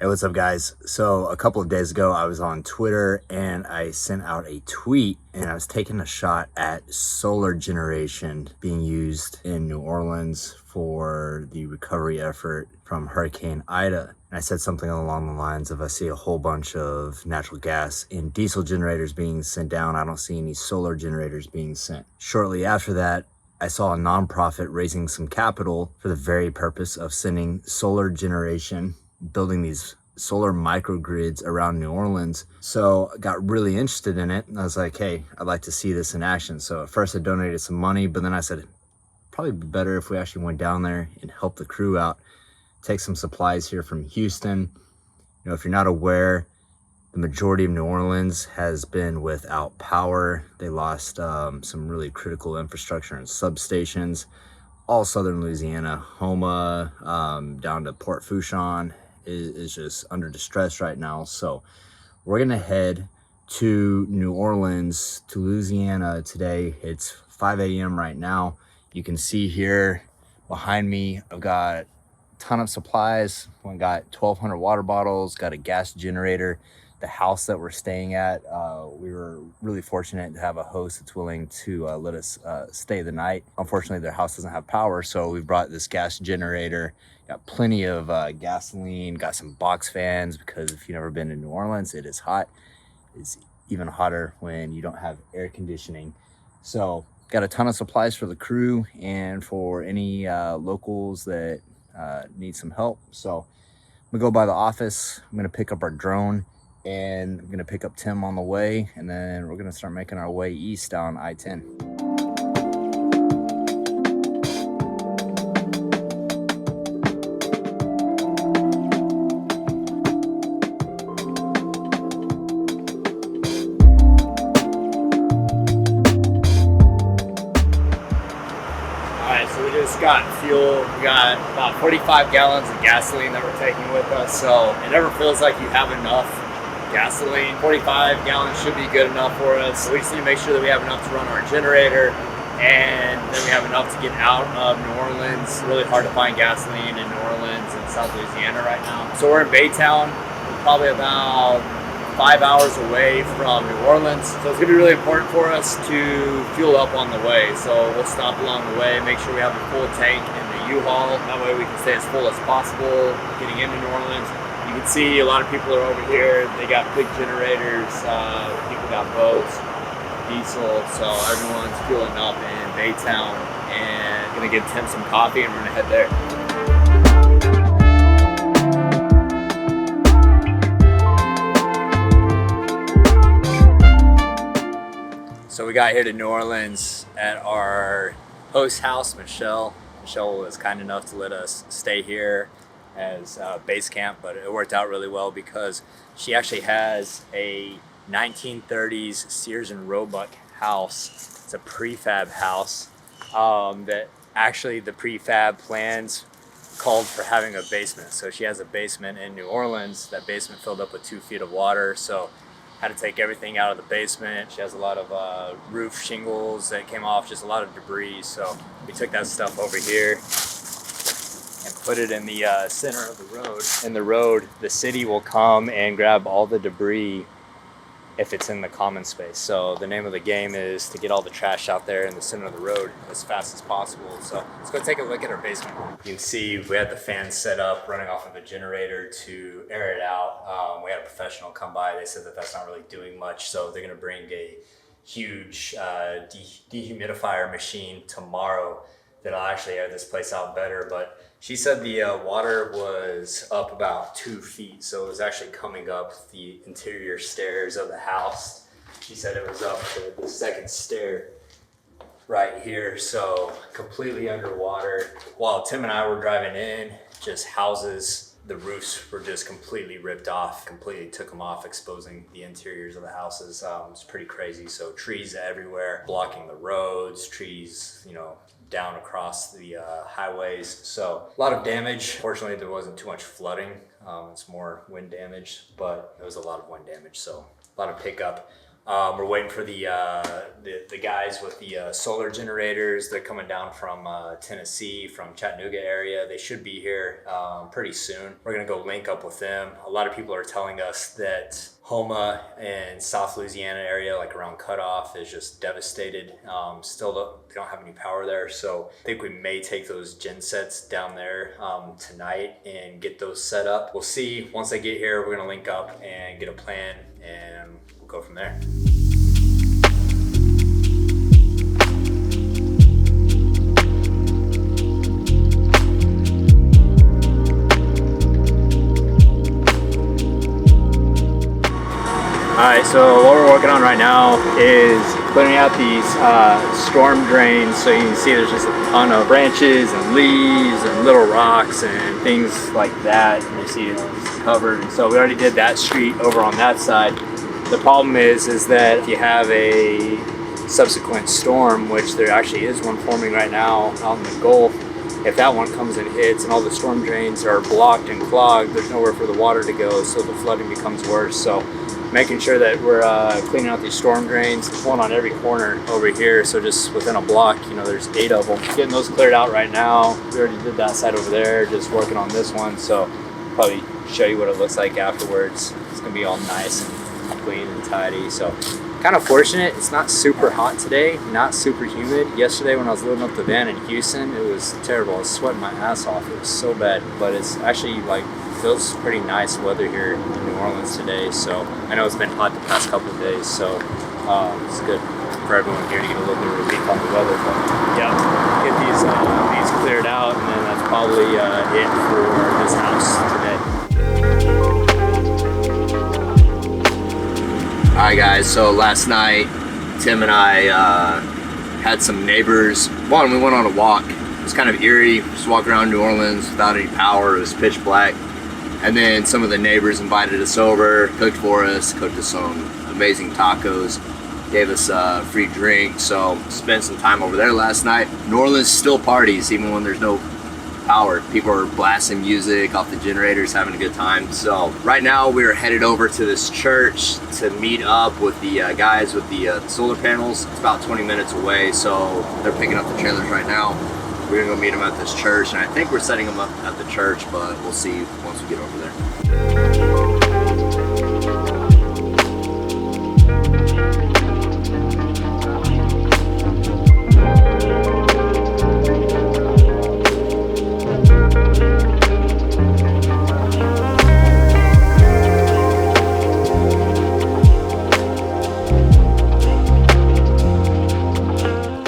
Hey, what's up, guys? So a couple of days ago, I was on Twitter and I sent out a tweet and I was taking a shot at solar generation being used in New Orleans for the recovery effort from Hurricane Ida. And I said something along the lines of, I see a whole bunch of natural gas and diesel generators being sent down. I don't see any solar generators being sent. Shortly after that, I saw a nonprofit raising some capital for the very purpose of sending solar generation, building these solar microgrids around New Orleans. So I got really interested in it. And I was like, hey, I'd like to see this in action. So at first I donated some money, but then I said, probably be better if we actually went down there and helped the crew out, take some supplies here from Houston. You know, if you're not aware, the majority of New Orleans has been without power. They lost some really critical infrastructure and substations. All southern Louisiana, Homa, down to Port Fourchon is just under distress right now. So we're gonna head to New Orleans, to Louisiana today. It's 5 a.m. right now. You can see here behind me, I've got a ton of supplies. I got 1,200 water bottles, got a gas generator. The house that we're staying at, we were really fortunate to have a host that's willing to let us stay the night. Unfortunately, their house doesn't have power, so we brought this gas generator. Got plenty of gasoline, got some box fans, because if you've never been to New Orleans, it is hot. It's even hotter when you don't have air conditioning. So got a ton of supplies for the crew and for any locals that need some help. So I'm gonna go by the office. I'm gonna pick up our drone, and I'm gonna pick up Tim on the way, and then we're gonna start making our way east down I-10. Alright, so we just got fuel. We got about 45 gallons of gasoline that we're taking with us, so it never feels like you have enough gasoline. 45 gallons should be good enough for us. We just need to make sure that we have enough to run our generator, and then we have enough to get out of New Orleans. It's really hard to find gasoline in New Orleans and South Louisiana right now. So we're in Baytown. We're probably about 5 hours away from New Orleans. So it's gonna be really important for us to fuel up on the way. So we'll stop along the way, make sure we have a full tank in the U-Haul. That way we can stay as full as possible getting into New Orleans. You can see a lot of people are over here. They got big generators, people got boats, diesel. So everyone's fueling up in Baytown, and gonna get Tim some coffee and we're gonna head there. So we got here to New Orleans at our host house, Michelle. Michelle was kind enough to let us stay here as base camp, but it worked out really well because she actually has a 1930s Sears and Roebuck house. It's a prefab house that actually the prefab plans called for having a basement. So she has a basement in New Orleans. That basement filled up with 2 feet of water, so had to take everything out of the basement. She has a lot of roof shingles that came off, just a lot of debris. So we took that stuff over here and put it in the center of the road. In the road, the city will come and grab all the debris if it's in the common space. So the name of the game is to get all the trash out there in the center of the road as fast as possible. So let's go take a look at our basement. You can see we had the fans set up running off of a generator to air it out. We had a professional come by. They said that that's not really doing much, so they're gonna bring a huge dehumidifier machine tomorrow that'll actually air this place out better. But she said the water was up about 2 feet, so it was actually coming up the interior stairs of the house. She said it was up to the second stair right here, so completely underwater. While Tim and I were driving in, just houses, the roofs were just completely ripped off, completely took them off, exposing the interiors of the houses. It's pretty crazy. So trees everywhere, blocking the roads, trees, you know, down across the highways. So a lot of damage. Fortunately, there wasn't too much flooding. It's more wind damage, but there was a lot of wind damage. So a lot of pickup. We're waiting for the guys with the solar generators. They're coming down from Tennessee, from Chattanooga area. They should be here pretty soon. We're gonna go link up with them. A lot of people are telling us that Homa and South Louisiana area, like around Cutoff, is just devastated. They don't have any power there. So I think we may take those gen sets down there tonight and get those set up. We'll see. Once they get here, we're gonna link up and get a plan, and we'll go from there. All right, so what we're working on right now is clearing out these storm drains. So you can see there's just a ton of branches and leaves and little rocks and things like that. And you see it's covered. And so we already did that street over on that side. The problem is that if you have a subsequent storm, which there actually is one forming right now out in the Gulf, if that one comes and hits and all the storm drains are blocked and clogged, there's nowhere for the water to go, so the flooding becomes worse. So making sure that we're cleaning out these storm drains. There's one on every corner over here, so just within a block, you know, there's 8 of them. Getting those cleared out right now. We already did that side over there, just working on this one, so probably show you what it looks like afterwards. It's gonna be all nice and clean and tidy. So kind of fortunate, it's not super hot today, not super humid. Yesterday when I was loading up the van in Houston, it was terrible. I was sweating my ass off. It was so bad, but it's actually like feels pretty nice weather here in New Orleans today. So I know it's been hot the past couple of days, so it's good for everyone here to get a little bit of relief on the weather. But yeah, get these cleared out, and then that's probably it for this house today. All right, guys. So last night, Tim and I had some neighbors. One, we went on a walk. It was kind of eerie, just walking around New Orleans without any power. It was pitch black. And then some of the neighbors invited us over, cooked for us, cooked us some amazing tacos, gave us a free drink. So spent some time over there last night. New Orleans still parties even when there's no power. People are blasting music off the generators, having a good time. So right now we're headed over to this church to meet up with the guys with the solar panels. It's about 20 minutes away, so they're picking up the trailers right now. We're gonna go meet them at this church, and I think we're setting them up at the church, but we'll see once we get over there.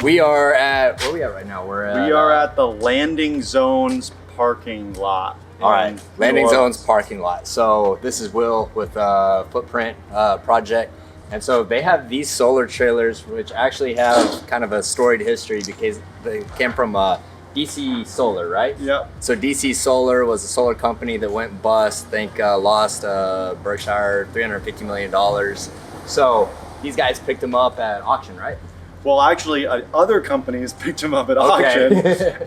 We are at, where are we at right now? We are at the Landing Zones parking lot. All right, Landing Zones parking lot. So this is Will with Footprint Project. And so they have these solar trailers, which actually have kind of a storied history because they came from DC Solar, right? Yep. So DC Solar was a solar company that went bust. I think lost Berkshire $350 million. So these guys picked them up at auction, right? Well, actually, other companies picked them up at auction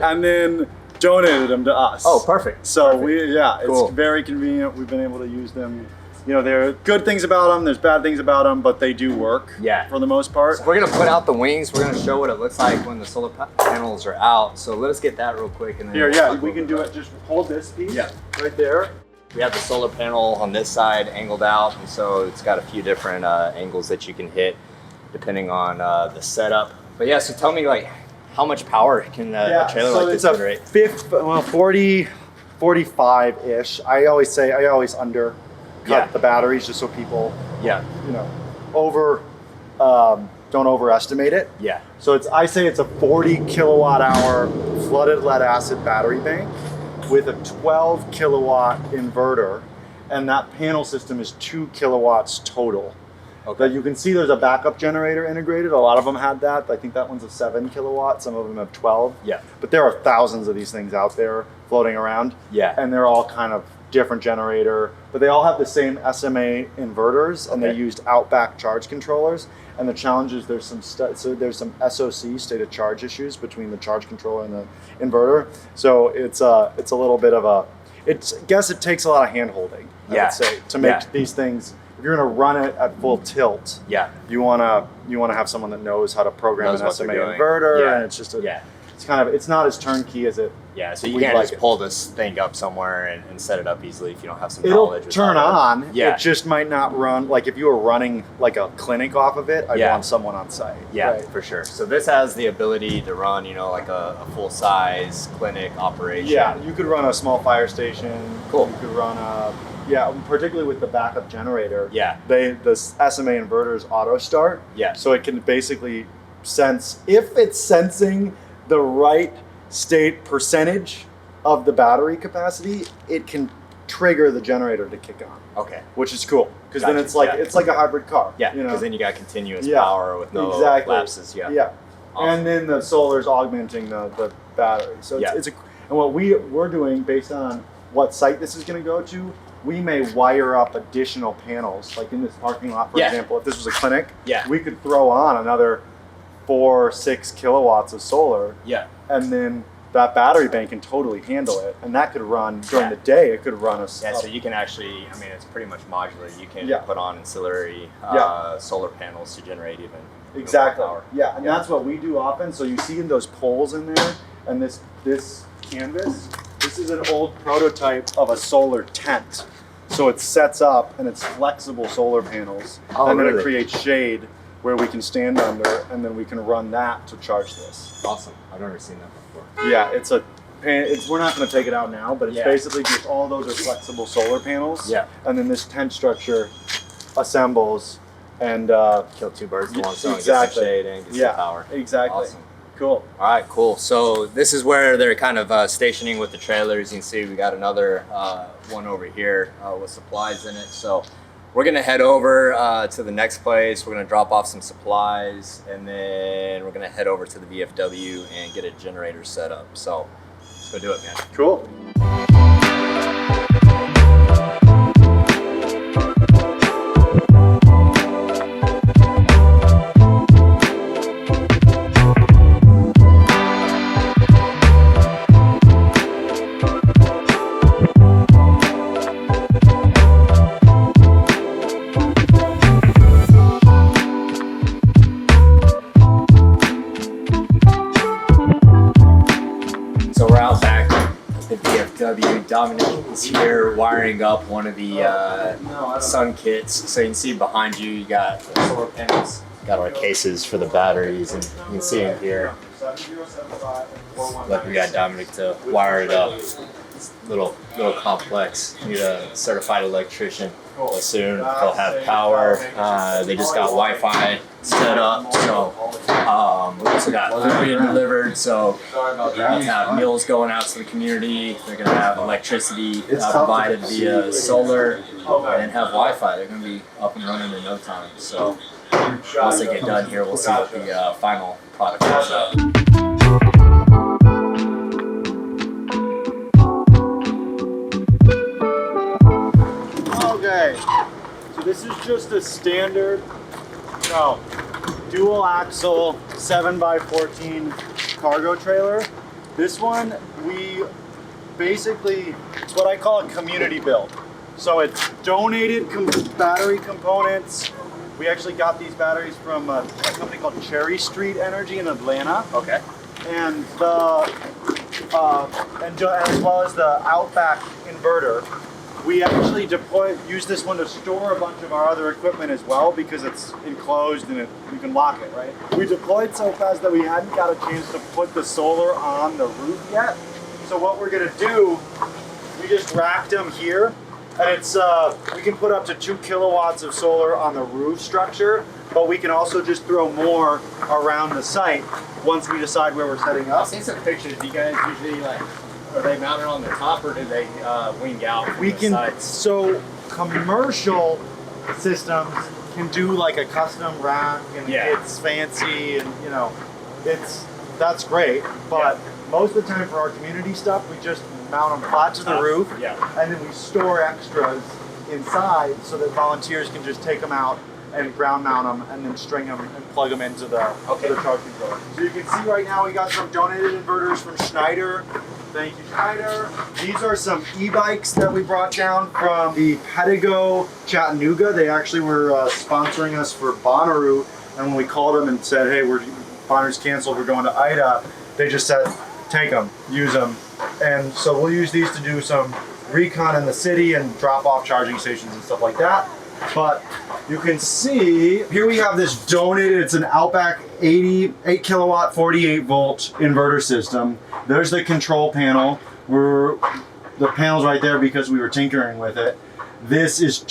and then donated them to us. Oh, perfect. So perfect. Cool. It's very convenient. We've been able to use them. You know, there are good things about them, there's bad things about them, but they do work for the most part. So we're gonna put out the wings. We're gonna show what it looks like when the solar panels are out. So let us get that real quick. And then we can do it. Just hold this piece right there. We have the solar panel on this side angled out, and so it's got a few different angles that you can hit depending on the setup. But yeah, so tell me, like, how much power can a trailer like this generate? Well, 40, 45-ish. I always undercut the batteries just so people, you know, don't overestimate it. Yeah. So I say it's a 40 kilowatt hour flooded lead acid battery bank with a 12 kilowatt inverter, and that panel system is 2 kilowatts total. Okay. But you can see there's a backup generator integrated. A lot of them had that. I think that one's a 7 kilowatt. Some of them have 12. Yeah. But there are thousands of these things out there floating around. Yeah. And they're all kind of different generator, but they all have the same SMA inverters, and they used outback charge controllers. And the challenge is there's some SOC, state of charge issues between the charge controller and the inverter. So it's a little bit of a, I guess it takes a lot of hand holding, I would say, to make these things if you're going to run it at full tilt, Yeah. you want to have someone that knows how to program Knows an what SMA they're doing. inverter, Yeah. and it's just Yeah. it's not as turnkey as it. Yeah, so you we'd can't like just it. pull this thing up somewhere and set it up easily if you don't have some It'll knowledge. with turn how to- on. Yeah. It just might not run. Like if you were running like a clinic off of it, I'd Yeah. want someone on site. Yeah, Right? for sure. So this has the ability to run, you know, like a full-size clinic operation. Yeah, you could run a small fire station. Cool. You could run particularly with the backup generator. Yeah. The SMA inverters auto start. Yeah. So it can basically sense if it's sensing the right state percentage of the battery capacity, it can trigger the generator to kick on, Okay. which is cool because then Gotcha, it's like yeah. it's like a hybrid car. Yeah, you know? because then you got continuous Yeah, power with no exactly. lapses. Yeah. Yeah. Awesome. And then the solar's augmenting the battery. So Yeah. and what we're doing based on what site this is going to go to, we may wire up additional panels, like in this parking lot, for Yeah. example. If this was a clinic, Yeah. we could throw on another 4 or 6 kilowatts of solar, Yeah. and then that battery bank can totally handle it, and that could run during the day. It could run Yeah, so you can actually, I mean, it's pretty much modular. You can Yeah. put on ancillary Yeah. solar panels to generate even exactly. more power. Yeah, and that's what we do often. So you see in those poles in there, and this canvas. This is an old prototype of a solar tent. So it sets up and it's flexible solar panels, Oh, and then really? it creates shade where we can stand under, and then we can run that to charge this. Awesome. I've never seen that before. Yeah, we're not going to take it out now, but it's Yeah. basically just all those are flexible solar panels. Yeah. And then this tent structure assembles and Kill two birds with one stone. Exactly. Get some shade and get Yeah. some power. exactly. Awesome. Cool. All right, cool. So this is where they're kind of stationing with the trailers. You can see we got another one over here with supplies in it. So we're gonna head over to the next place. We're gonna drop off some supplies, and then we're gonna head over to the VFW and get a generator set up. So let's go do it, man. Cool. So we're out back at the VFW. Dominic is here wiring up one of the sun kits. So you can see behind you, you got the solar panels. Got our cases for the batteries, and you can see in here. Like we got Dominic to wire it up. It's a little complex. Need a certified electrician. But soon they'll have power. They just got Wi-Fi set up, so we also got food being delivered. So they're gonna have meals going out to the community. They're gonna have electricity provided via solar, and then have Wi-Fi. They're gonna be up and running in no time. So once they get done here, we'll see what the final product looks like. Okay, so this is just a standard, dual axle 7x14 cargo trailer. This one, it's what I call a community build. So it's donated battery components. We actually got these batteries from a company called Cherry Street Energy in Atlanta. Okay. And as well as the Outback inverter. We actually use this one to store a bunch of our other equipment as well because it's enclosed and you can lock it, right? We deployed so fast that we hadn't got a chance to put the solar on the roof yet. So what we're gonna do, we just racked them here, and we can put up to 2 kilowatts of solar on the roof structure, but we can also just throw more around the site once we decide where we're setting up. I've seen some pictures. Do you guys usually are they mounted on the top, or do they wing out from We the can, sides? so commercial systems can do like a custom rack and Yeah. it's fancy and that's great, but most of the time for our community stuff, we just mount them flat to the roof, Yeah. and then we store extras inside so that volunteers can just take them out and ground mount them and then string them and plug them into the charge controller. So you can see right now we got some donated inverters from Schneider. Thank you, Tyler. These are some e-bikes that we brought down from the Pedigo Chattanooga. They actually were sponsoring us for Bonnaroo, and when we called them and said, hey, Bonnaroo's canceled, we're going to Ida, they just said, take them, use them. And so we'll use these to do some recon in the city and drop off charging stations and stuff like that. But you can see, here we have this donated, it's an Outback 8 kilowatt, 48 volt inverter system. There's the control panel. The panel's right there because we were tinkering with it. This is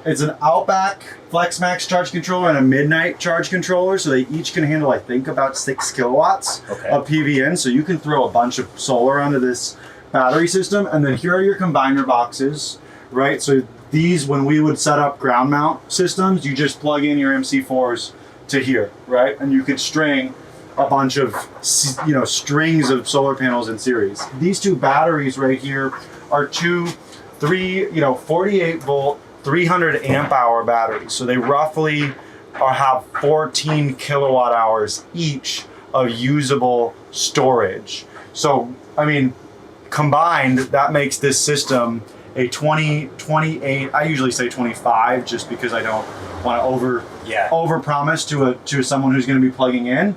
it's an Outback FlexMax charge controller and a Midnight charge controller. So they each can handle, I think, about 6 kilowatts of PV in. So you can throw a bunch of solar onto this battery system. And then here are your combiner boxes, right? So these, when we would set up ground mount systems, you just plug in your MC4s to here, right? And you could string a bunch of, strings of solar panels in series. These two batteries right here are 48 volt, 300 amp hour batteries. So they roughly have 14 kilowatt hours each of usable storage. So, I mean, combined, that makes this system a 28, I usually say 25 just because I don't want to over promise to someone who's going to be plugging in,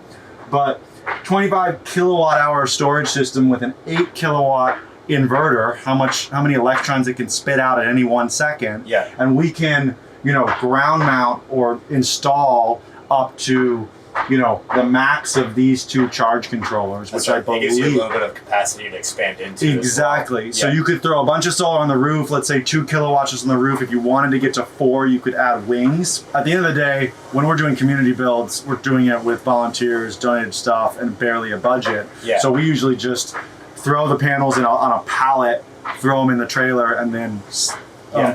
but 25 kilowatt hour storage system with an 8 kilowatt inverter, how many electrons it can spit out at any 1 second. And we can, ground mount or install up to the max of these two charge controllers, which I believe gives you a little bit of capacity to expand into. Exactly. So you could throw a bunch of solar on the roof, let's say 2 kilowatts just on the roof. If you wanted to get to 4, you could add wings. At the end of the day, when we're doing community builds, we're doing it with volunteers, donated stuff, and barely a budget. So we usually just throw the panels on a pallet, throw them in the trailer, and then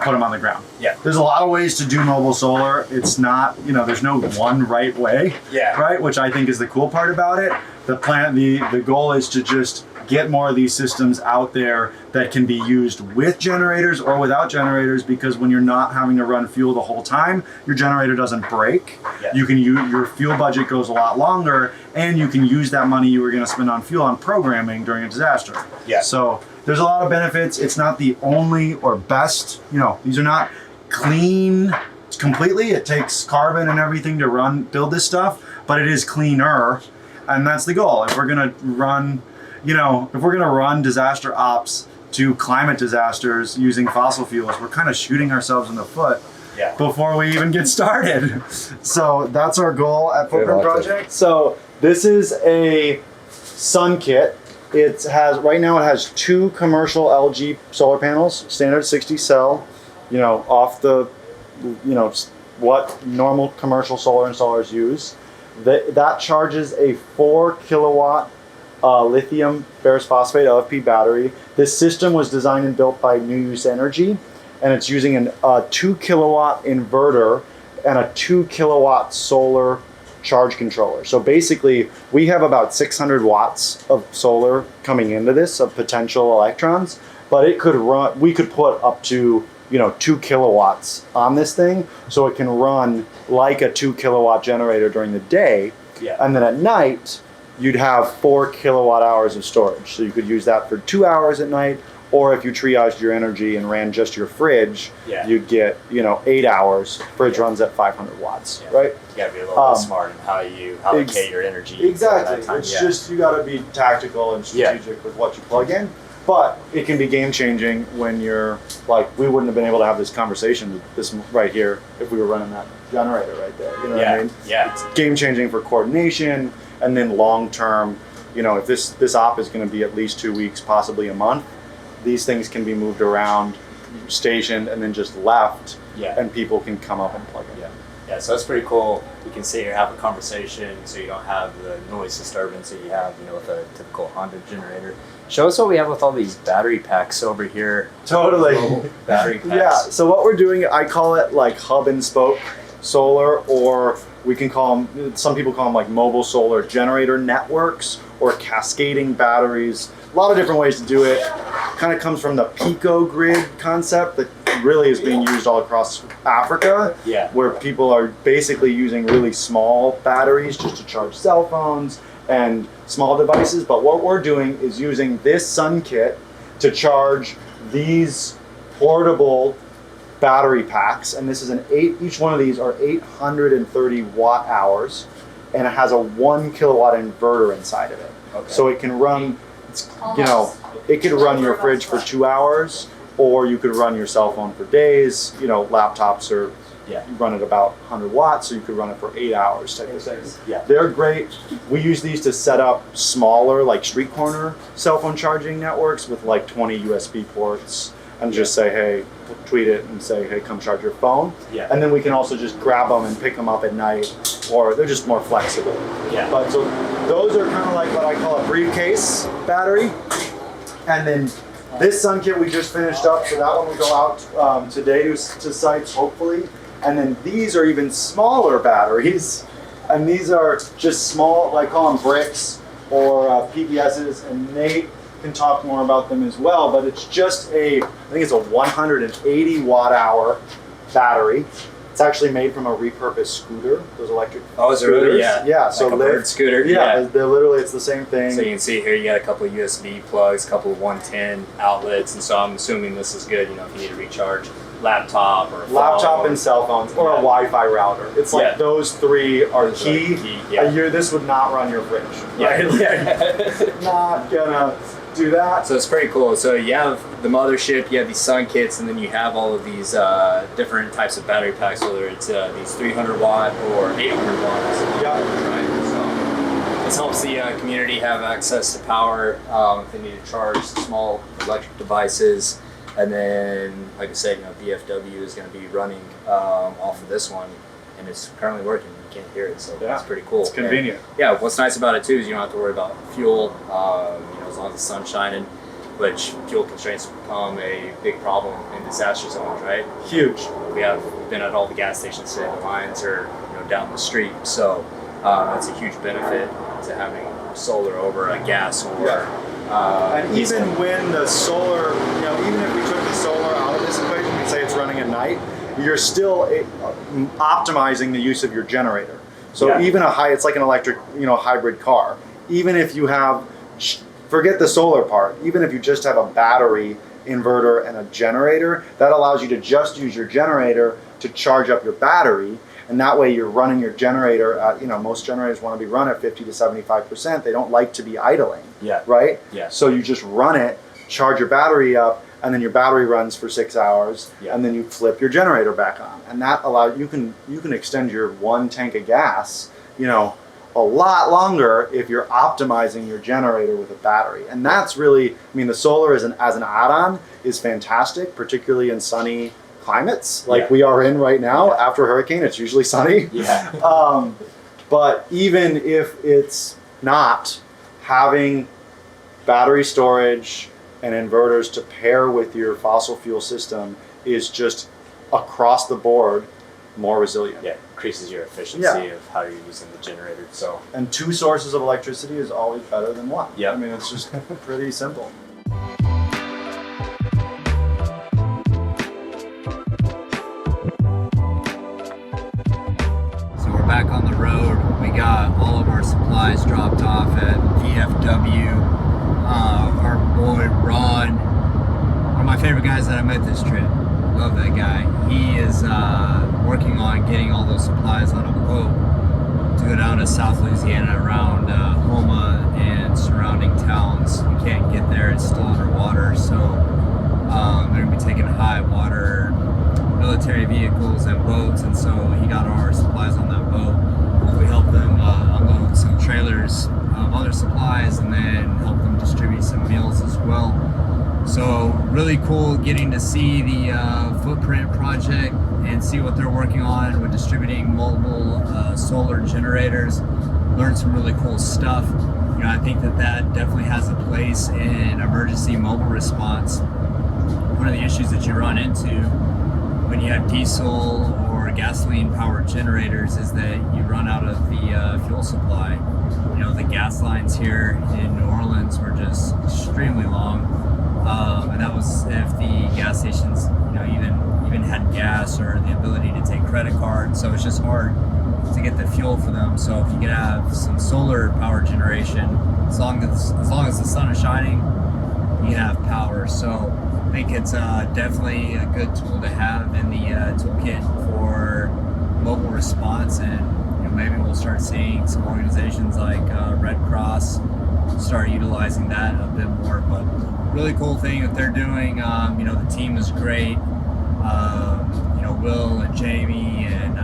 put them on the ground. There's a lot of ways to do mobile solar. It's not, there's no one right way, right? Which I think is the cool part about it. The goal is to just get more of these systems out there that can be used with generators or without generators, because when you're not having to run fuel the whole time, your generator doesn't break. You can your fuel budget goes a lot longer, and you can use that money you were going to spend on fuel on programming during a disaster. So there's a lot of benefits. It's not the only or best, these are not clean completely. It takes carbon and everything to build this stuff, but it is cleaner. And that's the goal. If we're going to run, disaster ops to climate disasters using fossil fuels, we're kind of shooting ourselves in the foot before we even get started. So that's our goal at Footprint Project. So this is a sun kit. Right now it has 2 commercial LG solar panels, standard 60 cell, off the, what normal commercial solar installers use. That charges a 4 kilowatt lithium ferrous phosphate LFP battery. This system was designed and built by New Use Energy, and it's using a 2 kilowatt inverter and a 2 kilowatt solar charge controller. So basically, we have about 600 watts of solar coming into this, of potential electrons, but we could put up to 2 kilowatts on this thing, so it can run like a 2 kilowatt generator during the day. And then at night, you'd have 4 kilowatt hours of storage. So you could use that for 2 hours at night, or if you triaged your energy and ran just your fridge, you'd get 8 hours. Fridge runs at 500 watts, right? You gotta be a little bit smart in how you allocate your energy. Exactly. It's just, you gotta be tactical and strategic with what you plug in. But it can be game changing when you're like, we wouldn't have been able to have this conversation this right here if we were running that generator right there. You know what I mean? It's game changing for coordination, and then long term, if this op is going to be at least 2 weeks, possibly a month, these things can be moved around, stationed, and then just left, and people can come up and plug in. So that's pretty cool. We can sit here, have a conversation, so you don't have the noise disturbance that you have, with a typical Honda generator. Show us what we have with all these battery packs over here. Totally. Battery packs. So what we're doing, I call it like hub and spoke solar, or we can call them, some people call them like mobile solar generator networks, or cascading batteries. A lot of different ways to do it. Kind of comes from the pico grid concept that really is being used all across Africa, where people are basically using really small batteries just to charge cell phones and small devices. But what we're doing is using this sun kit to charge these portable battery packs, and this is each one of these are 830 watt hours, and it has a 1 kilowatt inverter inside of it. Okay. So it can run, it could run your fridge for 2 hours, or you could run your cell phone for days. Laptops are, you run at about 100 watts, so you could run it for 8 hours type of thing. Yeah. They're great. We use these to set up smaller, like street corner cell phone charging networks with like 20 USB ports, and just say, hey, tweet it and say, hey, come charge your phone. Yeah. And then we can also just grab them and pick them up at night, or they're just more flexible. Yeah. But so those are kind of like what I call a briefcase battery. And then this sun kit we just finished up, so that one will go out today to sites, hopefully. And then these are even smaller batteries, and these are just small, I call them bricks or PPSs, and Nate can talk more about them as well. But it's just I think it's a 180 watt hour battery. It's actually made from a repurposed scooter, those electric is it really? Yeah. Yeah, Like so a bird scooter? Yeah, they're literally, it's the same thing. So you can see here you got a couple of USB plugs, a couple of 110 outlets, and so I'm assuming this is good, if you need to recharge laptop or Laptop phone. and cell phones, or a Wi-Fi router. It's like those three are key. This would not run your fridge. Right? Not gonna do that. So it's pretty cool. So you have the mothership, you have these sun kits, and then you have all of these different types of battery packs, whether it's these 300 watt or 800 watts. Right. So this helps the community have access to power if they need to charge small electric devices. And then, like I said, VFW is going to be running off of this one, and it's currently working. You can't hear it, so that's pretty cool. It's convenient. And, what's nice about it too is you don't have to worry about fuel, as long as the sun's shining, which fuel constraints become a big problem in disaster zones, right? Huge. We've been at all the gas stations today. The lines are down the street, so that's a huge benefit to having solar over a gas or. And even when the solar, even if we took the solar out of this equation, we say it's running at night, you're still optimizing the use of your generator. So even it's like an electric, hybrid car. Even if you have, forget the solar part, even if you just have a battery, inverter, and a generator, that allows you to just use your generator to charge up your battery. And that way you're running your generator at, most generators want to be run at 50 to 75%. They don't like to be idling. Yeah. Right? Yeah. So you just run it, charge your battery up, and then your battery runs for 6 hours, and then you flip your generator back on. And that allows, you can extend your one tank of gas, a lot longer if you're optimizing your generator with a battery. And that's really, the solar as an add-on is fantastic, particularly in sunny climates like we are in right now. After a hurricane, it's usually sunny. But even if it's not, having battery storage and inverters to pair with your fossil fuel system is just across the board more resilient. Yeah, increases your efficiency of how you're using the generator. So, and 2 sources of electricity is always better than 1. Yeah, it's just pretty simple. Back on the road, we got all of our supplies dropped off at VFW. Our boy Ron, one of my favorite guys that I met this trip, love that guy. He is working on getting all those supplies on a boat to go down to South Louisiana around Homa and surrounding towns. We can't get there, it's still underwater, so they're going to be taking high water military vehicles and boats, and so he got our supplies on that boat. We helped them unload some trailers of other supplies and then help them distribute some meals as well. So really cool getting to see the footprint project and see what they're working on with distributing multiple solar generators. Learned some really cool stuff. I think that definitely has a place in emergency mobile response. One of the issues that you run into when you have diesel or gasoline powered generators is that you run out of the fuel supply. The gas lines here in New Orleans were just extremely long, and that was if the gas stations even had gas or the ability to take credit cards. So it's just hard to to get the fuel for them. So if you could have some solar power generation, as long as the sun is shining, you can have power. So I think it's definitely a good tool to have in the toolkit for mobile response, and maybe we'll start seeing some organizations like Red Cross start utilizing that a bit more. But really cool thing that they're doing. The team is great. Will and Jamie and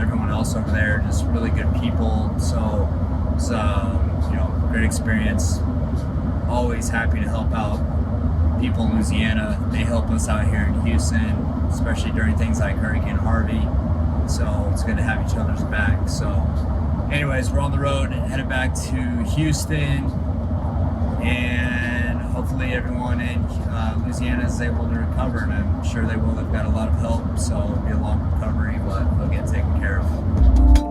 everyone else over there, just really good people. So it's great experience. Always happy to help out people in Louisiana. They help us out here in Houston, especially during things like Hurricane Harvey. So it's good to have each other's back. So anyways, we're on the road headed back to Houston, and hopefully everyone in Louisiana is able to recover, and I'm sure they will. They've got a lot of help, so it'll be a long recovery, but they'll get taken care of.